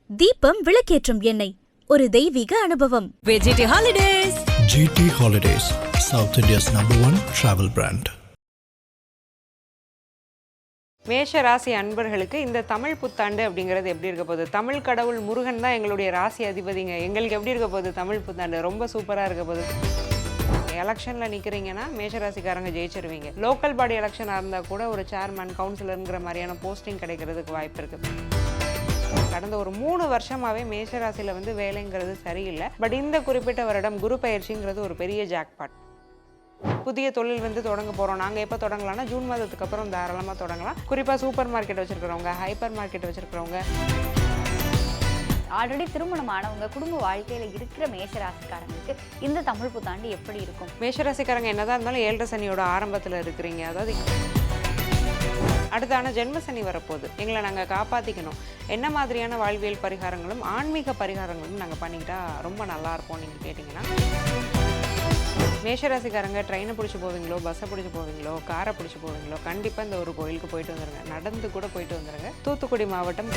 தீபம் விளக்கேற்றும் எண்ணெய் ஒரு தெய்வீக அனுபவம். VGT Holidays. GT Holidays, South India's #1 travel brand. மேஷ ராசி அன்பர்களுக்கு இந்த தமிழ் புத்தாண்டு அப்படிங்கிறது எப்படி இருக்க போகுது? தமிழ் கடவுள் முருகன் தான் எங்களுடைய ராசி அதிபதிங்க. எங்களுக்கு எப்படி இருக்க போகுது தமிழ் புத்தாண்டு? ரொம்ப சூப்பராக இருக்க போகுது. எலெக்ஷனில் நிற்கிறீங்கன்னா மேஷராசிக்காரங்க ஜெயிச்சிருவீங்க. லோக்கல் பாடி எலெக்ஷனாக இருந்தால் கூட ஒரு சேர்மன் கவுன்சிலருங்கிற மாதிரியான போஸ்டிங் கிடைக்கிறதுக்கு வாய்ப்பு இருக்குது. கடந்த ஒரு 3 வருஷமாகவே மேஷராசியில் வேலைங்கிறது சரியில்லை. பட் இந்த குறிப்பிட்ட வருடம் குரு பயிற்சிங்கிறது ஒரு பெரிய ஜாக்பாட். புதிய தொழில் தொடங்க போகிறோம். நாங்கள் எப்போ தொடங்கலாம்னா ஜூன் மாதத்துக்கு அப்புறம் தாராளமாக தொடங்கலாம். குறிப்பாக சூப்பர் மார்க்கெட் வச்சுருக்கிறவங்க, ஹைப்பர் மார்க்கெட் வச்சுருக்கிறவங்க, ஆல்ரெடி திருமணமானவங்க, குடும்ப வாழ்க்கையில் இருக்கிற மேஷராசிக்காரங்களுக்கு இந்த தமிழ் புத்தாண்டு எப்படி இருக்கும்? மேஷராசிக்காரங்க என்னதான் இருந்தாலும் 7 சனியோட ஆரம்பத்தில் இருக்கிறீங்க. அதாவது அடுத்தான ஜென்ம சனி வரப்போகுது. எங்களை நாங்கள் காப்பாற்றிக்கணும். என்ன மாதிரியான வாழ்வியல் பரிகாரங்களும் ஆன்மீக பரிகாரங்களும் நாங்கள் பண்ணிக்கிட்டா ரொம்ப நல்லா இருப்போம் நீங்கள் கேட்டிங்கன்னா. மேஷராசிக்காரங்க ட்ரெயினை பிடிச்சி போவீங்களோ, பஸ்ஸை பிடிச்சி போவீங்களோ, காரை பிடிச்சி போவீங்களோ, கண்டிப்பாக இந்த ஒரு கோயிலுக்கு போயிட்டு வந்துடுங்க. நடந்து கூட போயிட்டு வந்துடுங்க. தூத்துக்குடி மாவட்டம்.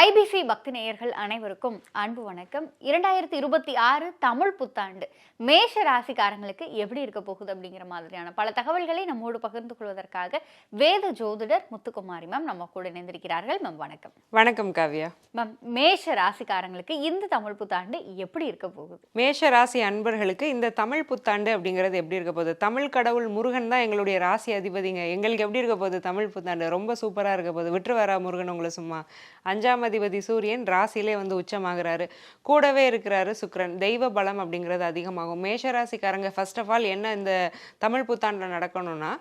ஐபிசி பக்தி நேயர்கள் அனைவருக்கும் அன்பு வணக்கம். 2026 தமிழ் புத்தாண்டு மேஷ ராசிக்காரங்களுக்கு எப்படி இருக்க போகுது அப்படிங்கிற மாதிரியான பல தகவல்களை நம்மோடு பகிர்ந்து கொள்வதற்காக வேத ஜோதிடர் முத்துக்குமாரி மேம் நம்ம கூட இணைந்திருக்கிறார்கள். மேம் வணக்கம். வணக்கம் காவ்யா. மேம், மேஷ ராசிக்காரங்களுக்கு இந்த தமிழ் புத்தாண்டு எப்படி இருக்க போகுது? மேஷ ராசி அன்பர்களுக்கு இந்த தமிழ் புத்தாண்டு அப்படிங்கிறது எப்படி இருக்க போகுது? தமிழ் கடவுள் முருகன் தான் எங்களுடைய ராசி அதிபதிங்க. எங்களுக்கு எப்படி இருக்க போகுது தமிழ் புத்தாண்டு? ரொம்ப சூப்பராக இருக்க போகுது. விட்டுருவாரா முருகன் உங்களை சும்மா? 5ஆம் அதிபதி சூரியன் ராசியிலே உச்சமாகிறாரு. கூடவே இருக்கிறாரு சுக்கிரன். தெய்வ பலம் அப்படிங்கிறது அதிகமாகும். மேஷராசிக்காரங்க ஃபர்ஸ்ட் ஆஃப் ஆல் என்ன இந்த தமிழ் புத்தாண்டில் நடக்கணும்னா,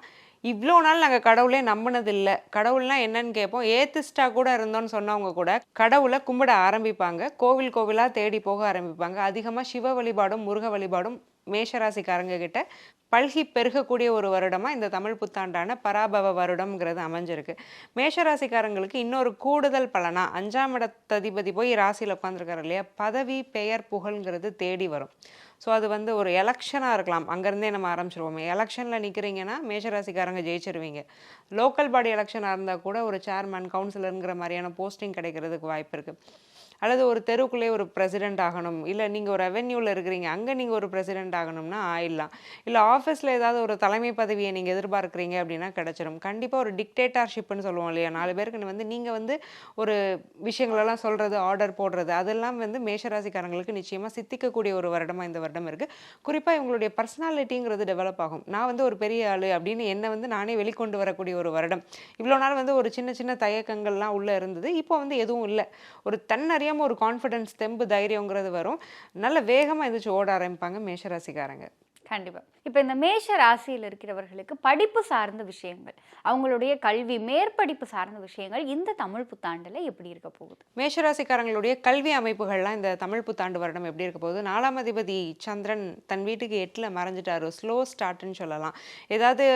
இவ்வளோ நாள் நாங்கள் கடவுளே நம்பினதில்லை, கடவுள்னா என்னன்னு கேட்போம். ஏத்திஸ்டா கூட இருந்தோன்னு சொன்னவங்க கூட கடவுளை கும்பிட ஆரம்பிப்பாங்க. கோவில் கோவிலாக தேடி போக ஆரம்பிப்பாங்க. அதிகமாக சிவ வழிபாடும் முருக வழிபாடும் மேஷராசிக்காரங்க கிட்ட பல்கி பெருகக்கூடிய ஒரு வருடமாக இந்த தமிழ் புத்தாண்டான பராபவ வருடம்ங்கிறது அமைஞ்சிருக்கு. மேஷராசிக்காரங்களுக்கு இன்னொரு கூடுதல் பலனா 5ஆம் இடத்ததிபதி போய் ராசியில் உட்காந்துருக்காரு இல்லையா, பதவி பெயர் புகழ்ங்கிறது தேடி வரும். ஸோ அது ஒரு எலெக்ஷனாக இருக்கலாம். அங்கேருந்தே நம்ம ஆரம்பிச்சிருவோமே. எலெக்ஷனில் நிற்கிறீங்கன்னா மேஷராசிக்காரங்க ஜெயிச்சிருவீங்க. லோக்கல் பாடி எலெக்ஷனாக இருந்தால் கூட ஒரு சேர்மன் கவுன்சிலருங்கிற மாதிரியான போஸ்டிங் கிடைக்கிறதுக்கு வாய்ப்பு இருக்குது. அல்லது ஒரு தெருவுக்குள்ளே ஒரு பிரசிடென்ட் ஆகணும், இல்லை நீங்கள் ஒரு ரெவென்யூவில் இருக்கிறீங்க, அங்கே நீங்கள் ஒரு பிரசிடென்ட் ஆகணும்னா ஆயிடலாம். இல்லை ஆஃபீஸில் ஏதாவது ஒரு தலைமை பதவியை நீங்கள் எதிர்பார்க்குறீங்க அப்படின்னா கிடச்சிடும். கண்டிப்பாக ஒரு டிக்டேட்டர்ஷிப்னு சொல்லுவோம் இல்லையா, 4 பேருக்கு நீங்கள் ஒரு விஷயங்களெல்லாம் சொல்கிறது, ஆர்டர் போடுறது, அதெல்லாம் மேஷராசிக்காரங்களுக்கு நிச்சயமாக சித்திக்கக்கூடிய ஒரு வருடமாக இந்த வருடம் இருக்குது. குறிப்பாக இவங்களுடைய பர்சனாலிட்டிங்கிறது டெவலப் ஆகும். நான் ஒரு பெரிய ஆள் அப்படின்னு என்னை நானே வெளிக்கொண்டு வரக்கூடிய ஒரு வருடம். இவ்வளோ நாள் ஒரு சின்ன சின்ன தயக்கங்கள்லாம் உள்ளே இருந்தது. இப்போ எதுவும் இல்லை. ஒரு தன்னறிய ஒரு கான்ஃபிடன்ஸ், தெம்பு, தைரியங்கிறது வரும். நல்ல வேகமாக எந்திரிச்சு ஓட ஆரம்பிப்பாங்க மேஷராசிக்காரங்க. கண்டிப்பா. இப்போ இந்த மேஷ ராசியில் இருக்கிறவர்களுக்கு படிப்பு சார்ந்த விஷயங்கள், அவங்களுடைய கல்வி மேற்படிப்பு சார்ந்த விஷயங்கள் இந்த தமிழ் புத்தாண்டுல எப்படி இருக்க போகுது? மேஷராசிக்காரங்களுடைய கல்வி அமைப்புகள்லாம் இந்த தமிழ் புத்தாண்டு வருடம் எப்படி இருக்க போகுது? 4ஆம் அதிபதி சந்திரன் தன் வீட்டுக்கு 8ல் மறைஞ்சிட்டாரு. ஸ்லோ ஸ்டார்ட்னு சொல்லலாம். ஏதாவது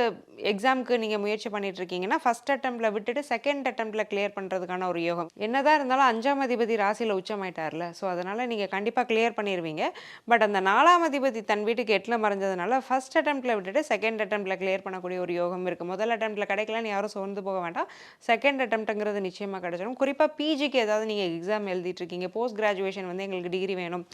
எக்ஸாமுக்கு நீங்கள் முயற்சி பண்ணிட்டு இருக்கீங்கன்னா ஃபர்ஸ்ட் அட்டெம்ப்ட்ல விட்டுட்டு செகண்ட் அட்டெம்ப்ட்ல கிளியர் பண்ணுறதுக்கான ஒரு யோகம். என்னதான் இருந்தாலும் 5ஆம் அதிபதி ராசியில் உச்சமாயிட்டார்ல, ஸோ அதனால நீங்கள் கண்டிப்பாக கிளியர் பண்ணிடுவீங்க. பட் அந்த 4ஆம் அதிபதி தன் வீட்டுக்கு 8ல் மறைஞ்சதுனால ஃபர்ஸ்ட் அட்டெம்ப்ட்ல விட்டுட்டு செகண்ட் அட்டெம்ப்ட்ல கிளியர் பண்ணக்கூடிய ஒரு யோகம் இருக்குது. முதல் அட்டெம்ப்ட்ல கிடைக்கலன்னு யாரும் சோர்ந்து போக வேண்டாம். செகண்ட் அட்டெம்ப்ட்ங்கிறது நிச்சயமாக கிடைச்சிடும். குறிப்பாக பிஜிக்கு ஏதாவது நீங்கள் எக்ஸாம் எழுதிட்டு இருக்கீங்க, போஸ்ட் கிராஜுவேஷன் எங்களுக்கு டிகிரி வேணும்,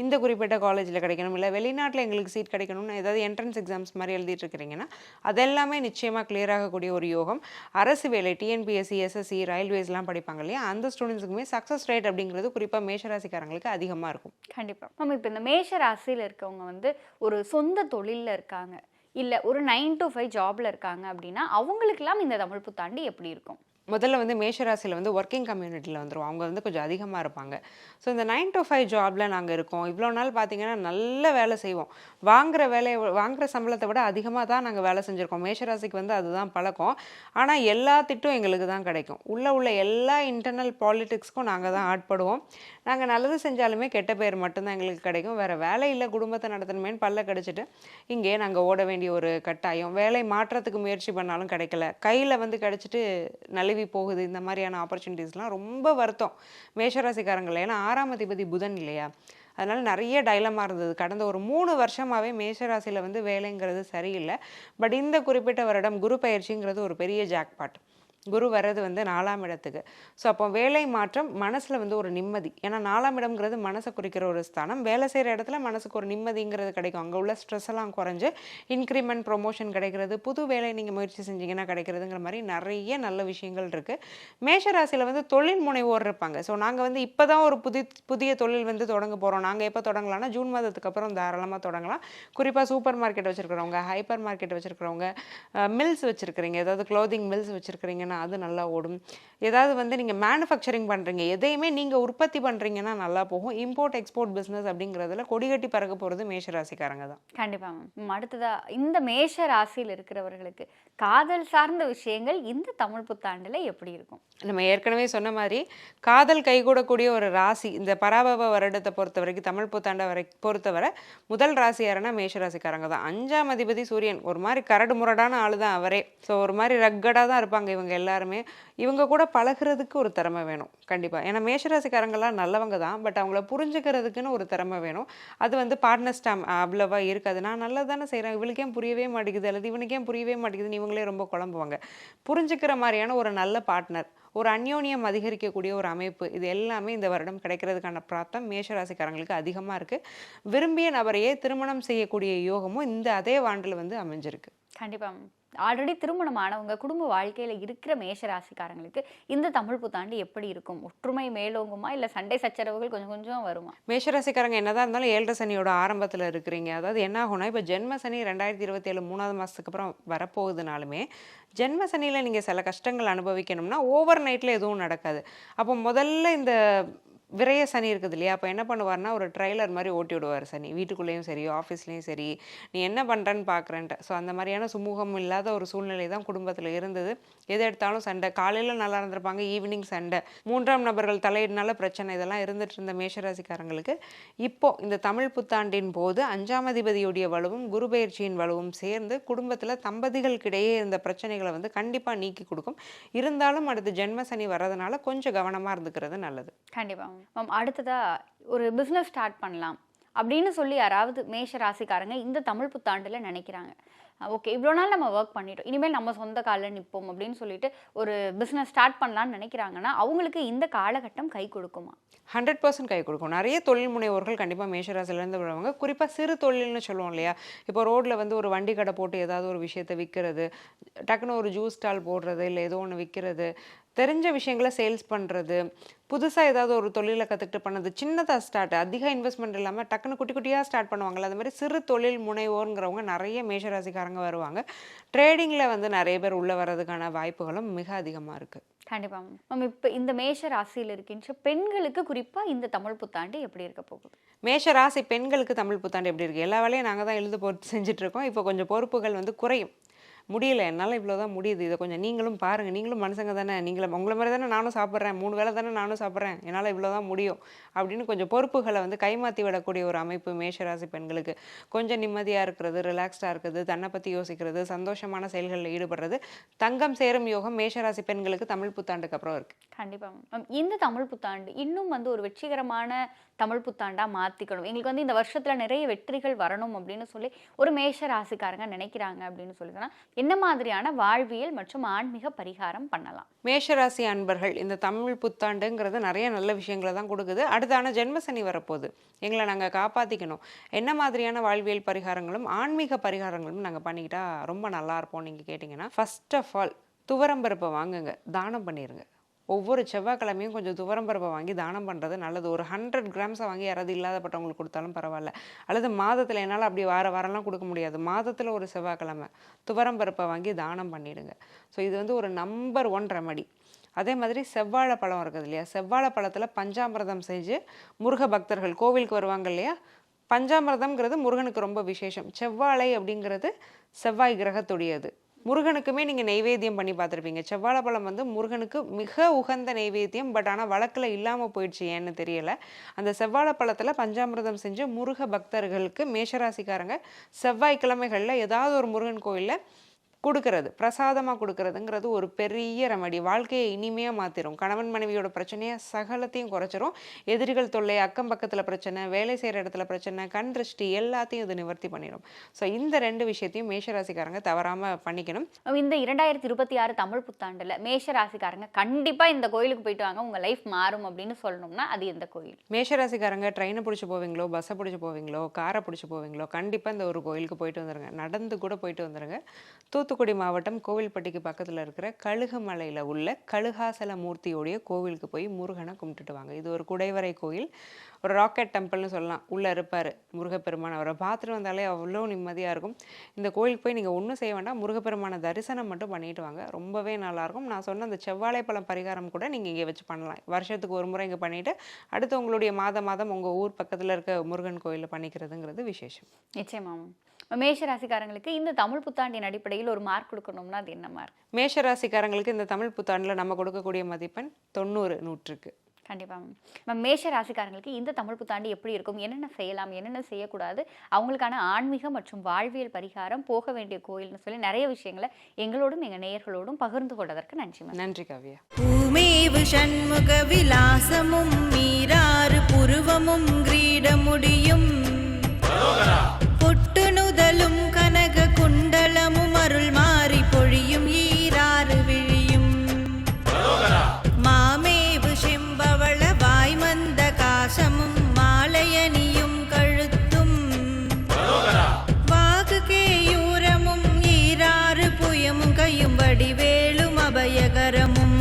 இந்த குறிப்பிட்ட காலேஜில் கிடைக்கணும், இல்லை வெளிநாட்டில் எங்களுக்கு சீட் கிடைக்கணும்னு ஏதாவது என்ட்ரன்ஸ் எக்ஸாம்ஸ் மாதிரி எழுதிட்டு இருக்கிறீங்கன்னா அதெல்லாமே நிச்சயமாக கிளியர் ஆகக்கூடிய ஒரு யோகம். அரசு வேலை, டிஎன்பிஎஸ்சி, எஸ்எஸ்சி, ரயில்வேஸ்லாம் படிப்பாங்க இல்லையா, அந்த ஸ்டூடெண்ட்ஸுக்குமே சக்ஸஸ் ரேட் அப்படிங்கிறது குறிப்பாக மேஷராசிக்காரங்களுக்கு அதிகமாக இருக்கும். கண்டிப்பாக. நம்ம இப்போ இந்த மேஷ ராசியில் இருக்கவங்க ஒரு சொந்த தொழிலில் இருக்காங்க, இல்லை ஒரு 9 to 5 ஜாப்ல இருக்காங்க அப்படின்னா அவங்களுக்கெல்லாம் இந்த தமிழ் புத்தாண்டு எப்படி இருக்கும்? முதல்ல மேஷராசியில் ஒர்க்கிங் கம்யூனிட்டியில் வந்துடும். அவங்க கொஞ்சம் அதிகமாக இருப்பாங்க. ஸோ இந்த 9 to 5 ஜாபில் நாங்கள் இருக்கோம். இவ்வளோ நாள் பார்த்தீங்கன்னா நல்ல வேலை செய்வோம். வாங்குகிற சம்பளத்தை விட அதிகமாக தான் நாங்கள் வேலை செஞ்சுருக்கோம். மேஷராசிக்கு அதுதான் பழக்கம். ஆனால் எல்லா திட்டும் எங்களுக்கு தான் கிடைக்கும். உள்ள எல்லா இன்டர்னல் பாலிட்டிக்ஸ்க்கும் நாங்கள் தான் ஆட்படுவோம். நாங்கள் நல்லது செஞ்சாலுமே கெட்ட பேர் மட்டும்தான் எங்களுக்கு கிடைக்கும். வேறு வேலை இல்லை, குடும்பத்தை நடத்தணுமேன்னு பல்ல கடிச்சிட்டு இங்கே நாங்கள் ஓட வேண்டிய ஒரு கட்டாயம். வேலை மாற்றத்துக்கு முயற்சி பண்ணாலும் கிடைக்கல, கையில் கிடச்சிட்டு நல்ல போகுது. இந்த மாதிரியான ஆப்பர்ச்சுனிட்டிஸ்லாம் ரொம்ப வருத்தம் மேஷராசிக்காரங்கள. ஏன்னா 6ஆம் அதிபதி புதன் இல்லையா, அதனால நிறைய டைலமா இருந்தது. கடந்த ஒரு 3 வருஷமாவே மேஷராசியில் வேலைங்கிறது சரியில்லை. பட் இந்த குறிப்பிட்ட வருடம் குரு பயிற்சிங்கிறது ஒரு பெரிய ஜாக்பாட். குரு வர்றது வந்து 4ஆம் இடத்துக்கு. ஸோ அப்போ வேலை மாற்றம், மனசில் வந்து ஒரு நிம்மதி. ஏன்னா 4ஆம் இடம்ங்கிறது மனசை குறிக்கிற ஒரு ஸ்தானம். வேலை செய்கிற இடத்துல மனசுக்கு ஒரு நிம்மதிங்கிறது கிடைக்கும். அங்கே உள்ள ஸ்ட்ரெஸ் எல்லாம் குறைஞ்சு இன்க்ரிமெண்ட், ப்ரொமோஷன் கிடைக்கிறது, புது வேலை நீங்கள் முயற்சி செஞ்சீங்கன்னா கிடைக்கிறதுங்கிற மாதிரி நிறைய நல்ல விஷயங்கள் இருக்குது. மேஷராசியில் வந்து தொழில் முனைவோர் இருப்பாங்க. ஸோ நாங்கள் வந்து இப்போ தான் ஒரு புதிய தொழில் வந்து தொடங்க போகிறோம். நாங்கள் எப்போ தொடங்கலாம்னா ஜூன் மாதத்துக்கு அப்புறம் தாராளமாக தொடங்கலாம். குறிப்பாக சூப்பர் மார்க்கெட் வச்சுருக்கிறவங்க, ஹைப்பர் மார்க்கெட் வச்சுருக்கிறவங்க, மில்ஸ் வச்சுருக்கிறீங்க, ஏதாவது க்ளோதிங் மில்ஸ் வச்சுருக்கிறீங்கன்னா அது நல்லா ஓடும். ஏதாவது வந்து நீங்கள் மேனுஃபேக்சரிங் பண்ணுறீங்க, எதையுமே நீங்கள் உற்பத்தி பண்ணுறீங்கன்னா நல்லா போகும். இம்போர்ட் எக்ஸ்போர்ட் பிஸ்னஸ் அப்படிங்கிறதுல கொடிகட்டி பறக்க போகிறது மேஷராசிக்காரங்க தான். கண்டிப்பாக மேம். அடுத்ததா இந்த மேஷ ராசியில் இருக்கிறவர்களுக்கு காதல் சார்ந்த விஷயங்கள் இந்த தமிழ் புத்தாண்டில் எப்படி இருக்கும்? நம்ம ஏற்கனவே சொன்ன மாதிரி காதல் கைகூடக்கூடிய ஒரு ராசி இந்த பராபவ வருடத்தை பொறுத்த வரைக்கும், தமிழ் புத்தாண்டை பொறுத்தவரை முதல் ராசி யாருன்னா மேஷராசிக்காரங்க தான். 5ஆம் அதிபதி சூரியன் ஒரு மாதிரி கரடு முரடான ஆளு தான் அவரே. ஸோ ஒரு மாதிரி ரக்கடாக தான் இருப்பாங்க இவங்க எல்லாருமே. இவங்க கூட பழகிறதுக்கு ஒரு திறமை வேணும் கண்டிப்பாக. ஏன்னா மேஷராசிக்காரங்களாம் நல்லவங்க தான், பட் அவங்கள புரிஞ்சுக்கிறதுக்குன்னு ஒரு திறமை வேணும். அது வந்து பார்ட்னர்ஸ்டாம் அவ்வளோவா இருக்காது. நான் நல்லது தானே செய்கிறேன், இவளுக்கே புரியவே மாட்டேங்குது, அல்லது இவனுக்கே புரியவே மாட்டேங்குதுன்னு இவங்களே ரொம்ப குழம்புவாங்க. புரிஞ்சுக்கிற மாதிரியான ஒரு நல்ல பார்ட்னர், ஒரு அந்யோன்யம் அதிகரிக்கக்கூடிய ஒரு அமைப்பு, இது எல்லாமே இந்த வருடம் கிடைக்கிறதுக்கான பிராப்தம் மேஷராசிக்காரங்களுக்கு அதிகமாக இருக்குது. விரும்பிய நபரையே திருமணம் செய்யக்கூடிய யோகமும் இந்த அதே ஆண்டில் வந்து அமைஞ்சிருக்கு. கண்டிப்பாக. ஆல்ரெடி திருமணமானவங்க குடும்ப வாழ்க்கையில் இருக்கிற மேஷராசிக்காரங்களுக்கு இந்த தமிழ் புத்தாண்டு எப்படி இருக்கும்? ஒற்றுமை மேலோங்குமா, இல்லை சண்டை சச்சரவுகள் கொஞ்சம் கொஞ்சம் வருமா? மேஷராசிக்காரங்க என்னதான் இருந்தாலும் 7 சனியோட ஆரம்பத்தில் இருக்கிறீங்க. அதாவது என்ன ஆகும்னா, இப்போ ஜென்ம சனி 2027 3ஆவது மாதத்துக்கு அப்புறம் வரப்போகுதுனாலுமே ஜென்ம சனியில் நீங்கள் சில கஷ்டங்கள் அனுபவிக்கணும்னா ஓவர் நைட்டில் எதுவும் நடக்காது. அப்போ முதல்ல இந்த விரைய சனி இருக்குது இல்லையா, அப்போ என்ன பண்ணுவார்னா ஒரு ட்ரைலர் மாதிரி ஓட்டி விடுவார் சனி. வீட்டுக்குள்ளேயும் சரி, ஆஃபீஸ்லேயும் சரி, நீ என்ன பண்ணுறன்னு பார்க்குறேன்ட்டு. ஸோ அந்த மாதிரியான சுமூகம் இல்லாத ஒரு சூழ்நிலை தான் குடும்பத்தில் இருந்தது. எது எடுத்தாலும் சண்டை. காலையில் நல்லா இருந்திருப்பாங்க, ஈவினிங் சண்டை, 3ஆம் நபர்கள் தலையிடனால பிரச்சனை, இதெல்லாம் இருந்துட்டு இருந்த மேஷராசிக்காரங்களுக்கு இப்போது இந்த தமிழ் புத்தாண்டின் போது 5ஆம் அதிபதியுடைய வலுவும் குரு பயிற்சியின் வலுவும் சேர்ந்து குடும்பத்தில் தம்பதிகளுக்கிடையே இருந்த பிரச்சனைகளை வந்து கண்டிப்பாக நீக்கி கொடுக்கும். இருந்தாலும் அடுத்து ஜென்ம சனி வர்றதுனால கொஞ்சம் கவனமாக இருந்துக்கிறது நல்லது. கண்டிப்பாக மேம். அடுத்ததா ஒரு பிஸ்னஸ் ஸ்டார்ட் பண்ணலாம் அப்படின்னு சொல்லி யாராவது மேஷ ராசிக்காரங்க இந்த தமிழ் புத்தாண்டில் நினைக்கிறாங்க, ஓகே இவ்வளோ நாள் நம்ம ஒர்க் பண்ணிட்டோம், இனிமேல் நம்ம சொந்த காலில் நிற்போம் அப்படின்னு சொல்லிட்டு ஒரு பிஸ்னஸ் ஸ்டார்ட் பண்ணலான்னு நினைக்கிறாங்கன்னா அவங்களுக்கு இந்த காலகட்டம் கை கொடுக்குமா? 100% கை கொடுக்கும். நிறைய தொழில் முனைவோர்கள் கண்டிப்பாக மேஷராசிலேருந்து வருவாங்க. குறிப்பாக சிறு தொழில்னு சொல்லுவோம் இல்லையா, இப்போ ரோட்டில் வந்து ஒரு வண்டி கடை போட்டு ஏதாவது ஒரு விஷயத்தை விற்கிறது, டக்குன்னு ஒரு ஜூஸ் ஸ்டால் போடுறது, இல்லை ஏதோ ஒன்று விற்கிறது, தெரிஞ்ச விஷயங்களை சேல்ஸ் பண்ணுறது, புதுசாக ஏதாவது ஒரு தொழிலை கற்றுக்கிட்டு பண்ணது, சின்னதாக ஸ்டார்ட், அதிக இன்வெஸ்ட்மெண்ட் இல்லாமல் டக்குன்னு குட்டி குட்டியாக ஸ்டார்ட் பண்ணுவாங்கள்ல, அது மாதிரி சிறு தொழில் முனைவோருங்கிறவங்க நிறைய மேஷராசிக்காரங்க வருவாங்க. ட்ரேடிங்கில் வந்து நிறைய பேர் உள்ளே வர்றதுக்கான வாய்ப்புகளும் மிக அதிகமாக இருக்குது. கண்டிப்பாக மேம். இப்போ இந்த மேஷ ராசியில் இருக்கின்ற பெண்களுக்கு குறிப்பாக இந்த தமிழ் புத்தாண்டு எப்படி இருக்க போகுது? மேஷ ராசி பெண்களுக்கு தமிழ் புத்தாண்டு எப்படி இருக்குது? எல்லா வேலையும் நாங்கள் தான் எழுத பொறுத்து செஞ்சிட்ருக்கோம். இப்போ கொஞ்சம் பொறுப்புகள் வந்து குறையும். முடியல, என்னால் இவ்வளோ தான் முடியுது, இதை கொஞ்சம் நீங்களும் பாருங்கள், நீங்களும் மனுஷங்க தானே, உங்களை மாதிரி தானே நானும் சாப்பிட்றேன், 3 வேளை தானே நானும் சாப்பிட்றேன், என்னால் இவ்வளோ தான் முடியும் அப்படின்னு கொஞ்சம் பொறுப்புகளை வந்து கைமாற்றி விடக்கூடிய ஒரு அமைப்பு மேஷராசி பெண்களுக்கு. கொஞ்சம் நிம்மதியாக இருக்கிறது, ரிலாக்ஸ்டாக இருக்கிறது, தன்னை பற்றி யோசிக்கிறது, சந்தோஷமான செயல்களில் ஈடுபடுறது, தங்கம் சேரும் யோகம் மேஷராசி பெண்களுக்கு தமிழ் புத்தாண்டுக்கு அப்புறம் இருக்குது. கண்டிப்பாக மேம். இந்த தமிழ் புத்தாண்டு இன்னும் வந்து ஒரு வெற்றிகரமான தமிழ் புத்தாண்டாக மாற்றிக்கணும், எங்களுக்கு வந்து இந்த வருஷத்தில் நிறைய வெற்றிகள் வரணும் அப்படின்னு சொல்லி ஒரு மேஷ ராசிக்காரங்க நினைக்கிறாங்க அப்படின்னு சொல்லி சொன்னால் என்ன மாதிரியான வாழ்வியல் மற்றும் ஆன்மீக பரிகாரம் பண்ணலாம்? மேஷராசி அன்பர்கள் இந்த தமிழ் புத்தாண்டுங்கிறது நிறைய நல்ல விஷயங்களை தான் கொடுக்குது. அடுத்தான ஜென்ம சனி வரப்போகுது, எங்களை நாங்கள் காப்பாற்றிக்கணும், என்ன மாதிரியான வாழ்வியல் பரிகாரங்களும் ஆன்மீக பரிகாரங்களும் நாங்கள் பண்ணிக்கிட்டா ரொம்ப நல்லா இருப்போம் நீங்கள் கேட்டிங்கன்னா, ஃபர்ஸ்ட் ஆஃப் ஆல் துவரம்பருப்பை வாங்குங்க, தானம் பண்ணிடுங்க. ஒவ்வொரு செவ்வாய்க்கிழமையும் கொஞ்சம் துவரம்பருப்பை வாங்கி தானம் பண்ணுறது நல்லது. ஒரு 100 கிராம்ஸை வாங்கி யாராவது இல்லாதப்பட்டவங்களுக்கு கொடுத்தாலும் பரவாயில்ல. அல்லது மாதத்தில் என்னால் அப்படி வாரம்லாம் கொடுக்க முடியாது, மாதத்தில் ஒரு செவ்வாய்க்கிழமை துவரம்பருப்பை வாங்கி தானம் பண்ணிடுங்க. ஸோ இது வந்து ஒரு நம்பர் 1 ரெமடி. அதே மாதிரி செவ்வாழை பழம் இருக்குது இல்லையா, செவ்வாழை பழத்தில் பஞ்சாமிர்தம் செஞ்சு முருக பக்தர்கள் கோவிலுக்கு வருவாங்க இல்லையா, பஞ்சாமிர்தம்ங்கிறது முருகனுக்கு ரொம்ப விசேஷம். செவ்வாழை அப்படிங்கிறது செவ்வாய் கிரகத்துடையது. முருகனுக்குமே நீங்கள் நெய்வேத்தியம் பண்ணி பார்த்துருப்பீங்க. செவ்வாழைப்பழம் வந்து முருகனுக்கு மிக உகந்த நெய்வேத்தியம். பட் ஆனால் வழக்கில் இல்லாமல் போயிடுச்சு, ஏன்னு தெரியலை. அந்த செவ்வாழைப்பழத்தில் பஞ்சாமிர்தம் செஞ்சு முருக பக்தர்களுக்கு மேஷராசிக்காரங்க செவ்வாய்க்கிழமைகளில் ஏதாவது ஒரு முருகன் கோயிலில் கொடுக்கறது, பிரசாதமாக கொடுக்கறதுங்கிறது ஒரு பெரிய ரெமடி. வாழ்க்கையை இனிமையாக மாற்றிடும். கணவன் மனைவியோட பிரச்சனையை சகலத்தையும் குறைச்சிரும். எதிரிகள் தொல்லை, அக்கம் பக்கத்தில் பிரச்சனை, வேலை செய்கிற இடத்துல பிரச்சனை, கண் திருஷ்டி எல்லாத்தையும் இது நிவர்த்தி பண்ணிடும். ஸோ இந்த 2 விஷயத்தையும் மேஷராசிக்காரங்க தவறாமல் பண்ணிக்கணும். இந்த 2026 தமிழ் புத்தாண்டுல மேஷ ராசிக்காரங்க கண்டிப்பா இந்த கோயிலுக்கு போயிட்டு வாங்க, உங்க லைஃப் மாறும் அப்படின்னு சொல்லணும்னா அது எந்த கோயில்? மேஷராசிக்காரங்க ட்ரெயினை பிடிச்சி போவீங்களோ, பஸ்ஸை பிடிச்சி போவீங்களோ, காரை பிடிச்சி போவீங்களோ, கண்டிப்பாக இந்த ஒரு கோயிலுக்கு போயிட்டு வந்துடுங்க. நடந்து கூட போயிட்டு வந்துடுங்க. தூத்துக்குடி மாவட்டம் கோவில்பட்டிக்கு பக்கத்தில் இருக்கிற கழுகுமலையில் உள்ள கழுகாசல மூர்த்தியோடைய கோவிலுக்கு போய் முருகனை கும்பிட்டுட்டு வாங்க. இது ஒரு குடைவரை கோயில், ஒரு ராக்கெட் டெம்பிள்னு சொல்லலாம். உள்ளே இருப்பார் முருகப்பெருமான். அவரை பார்த்துட்டு வந்தாலே அவ்வளோ நிம்மதியாக இருக்கும். இந்த கோயிலுக்கு போய் நீங்கள் ஒன்றும் செய்ய வேண்டாம், முருகப்பெருமான தரிசனம் மட்டும் பண்ணிட்டு வாங்க. ரொம்பவே நல்லாயிருக்கும். நான் சொன்ன அந்த செவ்வாழைப்பழம் பரிகாரம் கூட நீங்கள் இங்கே வச்சு பண்ணலாம். வருஷத்துக்கு ஒரு முறை இங்கே பண்ணிவிட்டு அடுத்து உங்களுடைய மாதம் உங்கள் ஊர் பக்கத்தில் இருக்க முருகன் கோயிலில் பண்ணிக்கிறதுங்கிறது விசேஷம். நிச்சயமாம். மேஷ ராசிக்காரங்களுக்கு இந்த தமிழ் புத்தாண்டின் அடிப்படையில் ஒரு மார்க் கொடுக்கணும்னா அது என்ன மார்க்? மேஷ ராசிக்காரங்களுக்கு இந்த தமிழ் புத்தாண்டில் நம்ம கொடுக்கக்கூடிய மதிப்பெண் 90 100க்கு. கண்டிப்பாக மேம். மேஷ ராசிக்காரங்களுக்கு இந்த தமிழ் புத்தாண்டு எப்படி இருக்கும், என்னென்ன செய்யலாம், என்னென்ன செய்யக்கூடாது, அவங்களுக்கான ஆன்மீக மற்றும் வாழ்வியல் பரிகாரம், போக வேண்டிய கோயில்னு சொல்லி நிறைய விஷயங்களை எங்களோடும் எங்கள் நேயர்களோடும் பகிர்ந்து கொண்டதற்கு நன்றி மேம். நன்றி காவியா. பூமேவு ஷண்முக விலாசமும் மீராறு புருவமும் கிரீடமுடியும் பொட்டுணுதலும் கனக குண்டலமும் அருள் மாறி பொழியும் ஈராறு விழியும் மாமேவு செம்பவள வாய்மந்த காசமும் மாலையணியும் கழுத்தும் வாகு கேயூரமும் ஈராறு புயமும் கையும் வடிவேலும் அபயகரமும்.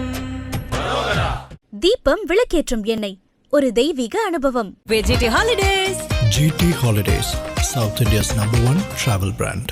தீபம் விளக்கேற்றும் எண்ணெய், ஒரு தெய்வீக அனுபவம். VGT Holidays. GT Holidays, South India's #1 travel brand.